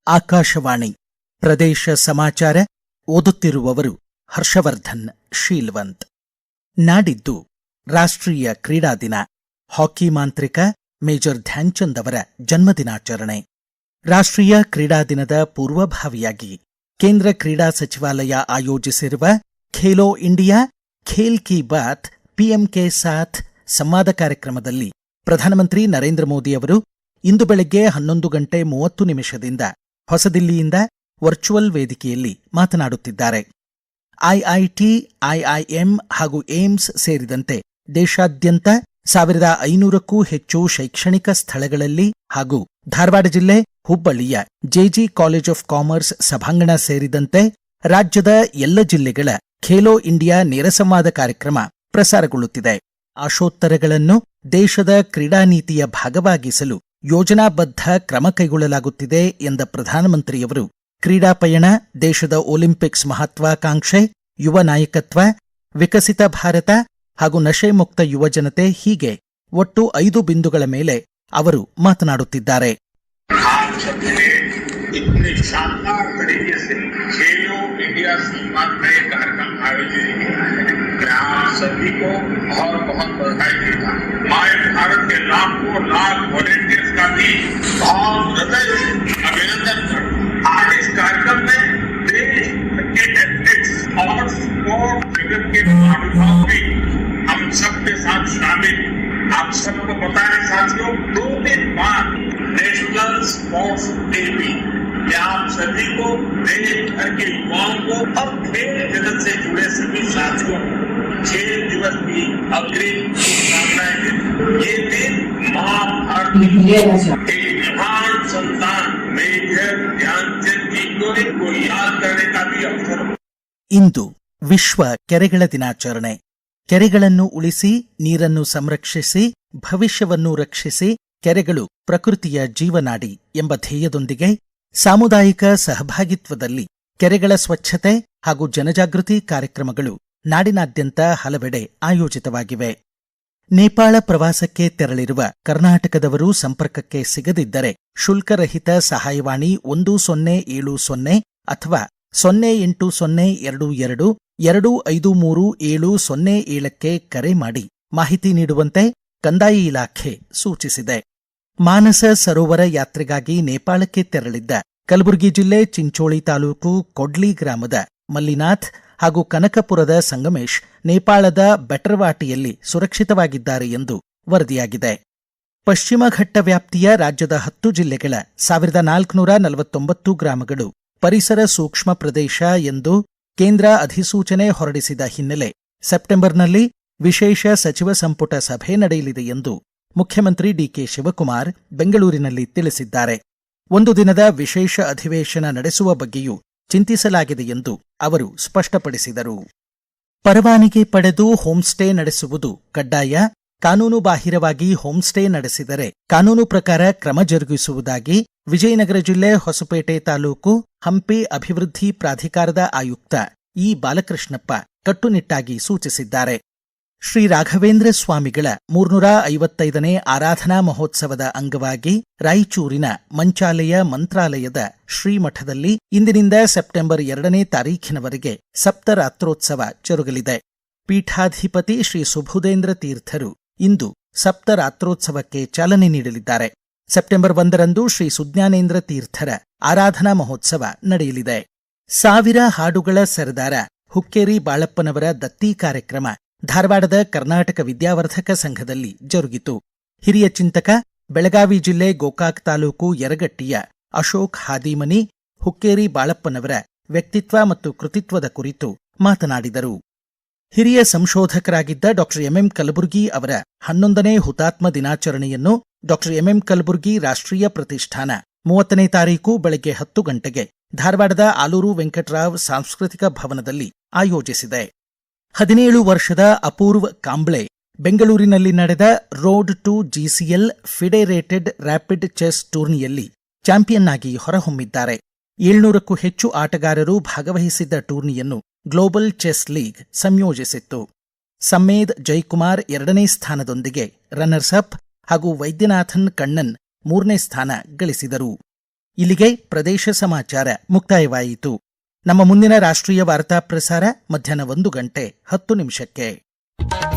ಆಕಾಶವಾಣಿ ಪ್ರದೇಶ ಸಮಾಚಾರ ಓದುತ್ತಿರುವವರು ಹರ್ಷವರ್ಧನ್ ಶೀಲ್ವಂತ್. ನಾಡಿದ್ದು ರಾಷ್ಟ್ರೀಯ ಕ್ರೀಡಾ ದಿನ. ಹಾಕಿ ಮಾಂತ್ರಿಕ ಮೇಜರ್ ಧ್ಯಾನ್ಚಂದ್ ಅವರ ಜನ್ಮದಿನಾಚರಣೆ. ರಾಷ್ಟ್ರೀಯ ಕ್ರೀಡಾ ದಿನದ ಪೂರ್ವಭಾವಿಯಾಗಿ ಕೇಂದ್ರ ಕ್ರೀಡಾ ಸಚಿವಾಲಯ ಆಯೋಜಿಸಿರುವ ಖೇಲೋ ಇಂಡಿಯಾ ಖೇಲ್ ಕಿ ಬಾತ್ ಪಿಎಂ ಕೆ ಸಾಥ್ ಸಂವಾದ ಕಾರ್ಯಕ್ರಮದಲ್ಲಿ ಪ್ರಧಾನಮಂತ್ರಿ ನರೇಂದ್ರ ಮೋದಿ ಅವರು ಇಂದು ಬೆಳಗ್ಗೆ 11:30 ಹೊಸದಿಲ್ಲಿಯಿಂದ ವರ್ಚುವಲ್ ವೇದಿಕೆಯಲ್ಲಿ ಮಾತನಾಡುತ್ತಿದ್ದಾರೆ. ಐಐಟಿ, ಐಐಎಂ ಹಾಗೂ ಏಮ್ಸ್ ಸೇರಿದಂತೆ ದೇಶಾದ್ಯಂತ 1500ಕ್ಕೂ ಹೆಚ್ಚು ಶೈಕ್ಷಣಿಕ ಸ್ಥಳಗಳಲ್ಲಿ ಹಾಗೂ ಧಾರವಾಡ ಜಿಲ್ಲೆ ಹುಬ್ಬಳ್ಳಿಯ ಜೆಜಿ ಕಾಲೇಜ್ ಆಫ್ ಕಾಮರ್ಸ್ ಸಭಾಂಗಣ ಸೇರಿದಂತೆ ರಾಜ್ಯದ ಎಲ್ಲ ಜಿಲ್ಲೆಗಳ ಖೇಲೋ ಇಂಡಿಯಾ ನೇರ ಸಂವಾದ ಕಾರ್ಯಕ್ರಮ ಪ್ರಸಾರಗೊಳ್ಳುತ್ತಿದೆ. ಆಶೋತ್ತರಗಳನ್ನು ದೇಶದ ಕ್ರೀಡಾ ನೀತಿಯ ಭಾಗವಾಗಿಸಲು ಯೋಜನಾಬದ್ಧ ಕ್ರಮ ಕೈಗೊಳ್ಳಲಾಗುತ್ತಿದೆ ಎಂದ ಪ್ರಧಾನಮಂತ್ರಿಯವರು ಕ್ರೀಡಾ ಪಯಣ, ದೇಶದ ಒಲಿಂಪಿಕ್ಸ್ ಮಹತ್ವಾಕಾಂಕ್ಷೆ, ಯುವ ನಾಯಕತ್ವ, ವಿಕಸಿತ ಭಾರತ ಹಾಗೂ ನಶೆ ಮುಕ್ತ ಯುವಜನತೆ ಹೀಗೆ ಒಟ್ಟು 5 ಬಿಂದುಗಳ ಮೇಲೆ ಅವರು ಮಾತನಾಡುತ್ತಿದ್ದಾರೆ. इतने शानदार तरीके से खेलो इंडिया सम्मान का ये कार्यक्रम आयोजित किया है। मैं आप सभी को बहुत बहुत बधाई देता हूँ। माय भारत के लाखों लाख वॉलेंटियर्स का भी बहुत हृदय से अभिनंदन करता हूँ। आज इस कार्यक्रम में देश के एथलेटिक्स और स्पोर्ट जगत के महानुभाव भी हम सबके साथ शामिल। आप सबको पता है साथियों, 2 दिन बाद नेशनल स्पोर्ट्स डे भी। मैं आप सभी को, देश भर के युवाओं को और खेल जगत से जुड़े सभी साथियों को खेल दिवस की अग्रिम शुभकामनाएं देता हूं। ये दिन मां भारती के महान संतान मेजर ध्यानचंद जी को याद करने का भी अवसर। ಇಂದು ವಿಶ್ವ ಕೆರೆಗಳ ದಿನಾಚರಣೆ. ಕೆರೆಗಳನ್ನು ಉಳಿಸಿ, ನೀರನ್ನು ಸಂರಕ್ಷಿಸಿ, ಭವಿಷ್ಯವನ್ನು ರಕ್ಷಿಸಿ, ಕೆರೆಗಳು ಪ್ರಕೃತಿಯ ಜೀವನಾಡಿ ಎಂಬ ಧ್ಯೇಯದೊಂದಿಗೆ ಸಾಮುದಾಯಿಕ ಸಹಭಾಗಿತ್ವದಲ್ಲಿ ಕೆರೆಗಳ ಸ್ವಚ್ಛತೆ ಹಾಗೂ ಜನಜಾಗೃತಿ ಕಾರ್ಯಕ್ರಮಗಳು ನಾಡಿನಾದ್ಯಂತ ಹಲವೆಡೆ ಆಯೋಜಿತವಾಗಿವೆ. ನೇಪಾಳ ಪ್ರವಾಸಕ್ಕೆ ತೆರಳಿರುವ ಕರ್ನಾಟಕದವರು ಸಂಪರ್ಕಕ್ಕೆ ಸಿಗದಿದ್ದರೆ ಶುಲ್ಕರಹಿತ ಸಹಾಯವಾಣಿ 1070 ಅಥವಾ 082022537707ಕ್ಕೆ ಕರೆ ಮಾಡಿ ಮಾಹಿತಿ ನೀಡುವಂತೆ ಕಂದಾಯ ಇಲಾಖೆ ಸೂಚಿಸಿದೆ. ಮಾನಸ ಸರೋವರ ಯಾತ್ರೆಗಾಗಿ ನೇಪಾಳಕ್ಕೆ ತೆರಳಿದ್ದ ಕಲಬುರಗಿ ಜಿಲ್ಲೆ ಚಿಂಚೋಳಿ ತಾಲೂಕು ಕೊಡ್ಲಿ ಗ್ರಾಮದ ಮಲ್ಲಿನಾಥ್ ಹಾಗೂ ಕನಕಪುರದ ಸಂಗಮೇಶ್ ನೇಪಾಳದ ಬೆಟರ್ವಾಟಿಯಲ್ಲಿ ಸುರಕ್ಷಿತವಾಗಿದ್ದಾರೆ ಎಂದು ವರದಿಯಾಗಿದೆ. ಪಶ್ಚಿಮ ಘಟ್ಟ ವ್ಯಾಪ್ತಿಯ ರಾಜ್ಯದ 10 ಜಿಲ್ಲೆಗಳ 1449 ಗ್ರಾಮಗಳು ಪರಿಸರ ಸೂಕ್ಷ್ಮ ಪ್ರದೇಶ ಎಂದು ಕೇಂದ್ರ ಅಧಿಸೂಚನೆ ಹೊರಡಿಸಿದ ಹಿನ್ನೆಲೆ ಸೆಪ್ಟೆಂಬರ್ನಲ್ಲಿ ವಿಶೇಷ ಸಚಿವ ಸಂಪುಟ ಸಭೆ ನಡೆಯಲಿದೆ ಎಂದು ಮುಖ್ಯಮಂತ್ರಿ ಡಿಕೆ ಶಿವಕುಮಾರ್ ಬೆಂಗಳೂರಿನಲ್ಲಿ ತಿಳಿಸಿದ್ದಾರೆ. 1 ದಿನದ ವಿಶೇಷ ಅಧಿವೇಶನ ನಡೆಸುವ ಬಗ್ಗೆಯೂ ಚಿಂತಿಸಲಾಗಿದೆ ಎಂದು ಅವರು ಸ್ಪಷ್ಟಪಡಿಸಿದರು. ಪರವಾನಗಿ ಪಡೆದು ಹೋಂಸ್ಟೇ ನಡೆಸುವುದು ಕಡ್ಡಾಯ. ಕಾನೂನು ಬಾಹಿರವಾಗಿ ಹೋಂಸ್ಟೇ ನಡೆಸಿದರೆ ಕಾನೂನು ಪ್ರಕಾರ ಕ್ರಮ ಜರುಗಿಸುವುದಾಗಿ ವಿಜಯನಗರ ಜಿಲ್ಲೆ ಹೊಸಪೇಟೆ ತಾಲೂಕು ಹಂಪಿ ಅಭಿವೃದ್ಧಿ ಪ್ರಾಧಿಕಾರದ ಆಯುಕ್ತ ಇ ಬಾಲಕೃಷ್ಣಪ್ಪ ಕಟ್ಟುನಿಟ್ಟಾಗಿ ಸೂಚಿಸಿದ್ದಾರೆ. ಶ್ರೀ ರಾಘವೇಂದ್ರ ಸ್ವಾಮಿಗಳ 355ನೇ ಆರಾಧನಾ ಮಹೋತ್ಸವದ ಅಂಗವಾಗಿ ರಾಯಚೂರಿನ ಮಂಚಾಲಯ ಮಂತ್ರಾಲಯದ ಶ್ರೀಮಠದಲ್ಲಿ ಇಂದಿನಿಂದ ಸೆಪ್ಟೆಂಬರ್ 2ನೇ ತಾರೀಖಿನವರೆಗೆ ಸಪ್ತರಾತ್ರೋತ್ಸವ ಜರುಗಲಿದೆ. ಪೀಠಾಧಿಪತಿ ಶ್ರೀ ಸುಬುಧೇಂದ್ರ ತೀರ್ಥರು ಇಂದು ಸಪ್ತರಾತ್ರೋತ್ಸವಕ್ಕೆ ಚಾಲನೆ ನೀಡಲಿದ್ದಾರೆ. ಸೆಪ್ಟೆಂಬರ್ 1ರಂದು ಶ್ರೀ ಸುಜ್ಞಾನೇಂದ್ರ ತೀರ್ಥರ ಆರಾಧನಾ ಮಹೋತ್ಸವ ನಡೆಯಲಿದೆ. 1000 ಹಾಡುಗಳ ಸರದಾರ ಹುಕ್ಕೇರಿ ಬಾಳಪ್ಪನವರ ದತ್ತಿ ಕಾರ್ಯಕ್ರಮ ಧಾರವಾಡದ ಕರ್ನಾಟಕ ವಿದ್ಯಾವರ್ಧಕ ಸಂಘದಲ್ಲಿ ಜರುಗಿತು. ಹಿರಿಯ ಚಿಂತಕ, ಬೆಳಗಾವಿ ಜಿಲ್ಲೆ ಗೋಕಾಕ್ ತಾಲೂಕು ಯರಗಟ್ಟಿಯ ಅಶೋಕ್ ಹಾದಿಮನಿ ಹುಕ್ಕೇರಿ ಬಾಳಪ್ಪನವರ ವ್ಯಕ್ತಿತ್ವ ಮತ್ತು ಕೃತಿತ್ವದ ಕುರಿತು ಮಾತನಾಡಿದರು. ಹಿರಿಯ ಸಂಶೋಧಕರಾಗಿದ್ದ ಡಾ ಎಂಎಂ ಕಲಬುರ್ಗಿ ಅವರ 11ನೇ ಹುತಾತ್ಮ ದಿನಾಚರಣೆಯನ್ನು ಡಾ ಎಂಎಂ ಕಲಬುರ್ಗಿ ರಾಷ್ಟ್ರೀಯ ಪ್ರತಿಷ್ಠಾನ 30ನೇ ತಾರೀಕು ಬೆಳಗ್ಗೆ 10 ಗಂಟೆಗೆ ಧಾರವಾಡದ ಆಲೂರು ವೆಂಕಟರಾವ್ ಸಾಂಸ್ಕೃತಿಕ ಭವನದಲ್ಲಿ ಆಯೋಜಿಸಿದೆ. 17 ವರ್ಷದ ಅಪೂರ್ವ್ ಕಾಂಬ್ಳೆ ಬೆಂಗಳೂರಿನಲ್ಲಿ ನಡೆದ road to GCL FIDE rated rapid chess ಟೂರ್ನಿಯಲ್ಲಿ ಚಾಂಪಿಯನ್ ಆಗಿ ಹೊರಹೊಮ್ಮಿದ್ದಾರೆ. 700ಕ್ಕೂ ಹೆಚ್ಚು ಆಟಗಾರರು ಭಾಗವಹಿಸಿದ್ದ ಟೂರ್ನಿಯನ್ನು ಗ್ಲೋಬಲ್ ಚೆಸ್ ಲೀಗ್ ಸಂಯೋಜಿಸಿತ್ತು. ಸಮ್ಮೇದ್ ಜೈಕುಮಾರ್ 2ನೇ ಸ್ಥಾನದೊಂದಿಗೆ ರನ್ನರ್ಸ್ ಅಪ್ ಹಾಗೂ ವೈದ್ಯನಾಥನ್ ಕಣ್ಣನ್ 3ನೇ ಸ್ಥಾನ ಗಳಿಸಿದರು. ಇಲ್ಲಿಗೆ ಪ್ರದೇಶ ಸಮಾಚಾರ ಮುಕ್ತಾಯವಾಯಿತು. ನಮ್ಮ ಮುಂದಿನ ರಾಷ್ಟ್ರೀಯ ವಾರ್ತಾ ಪ್ರಸಾರ ಮಧ್ಯಾಹ್ನ 1:10 PM.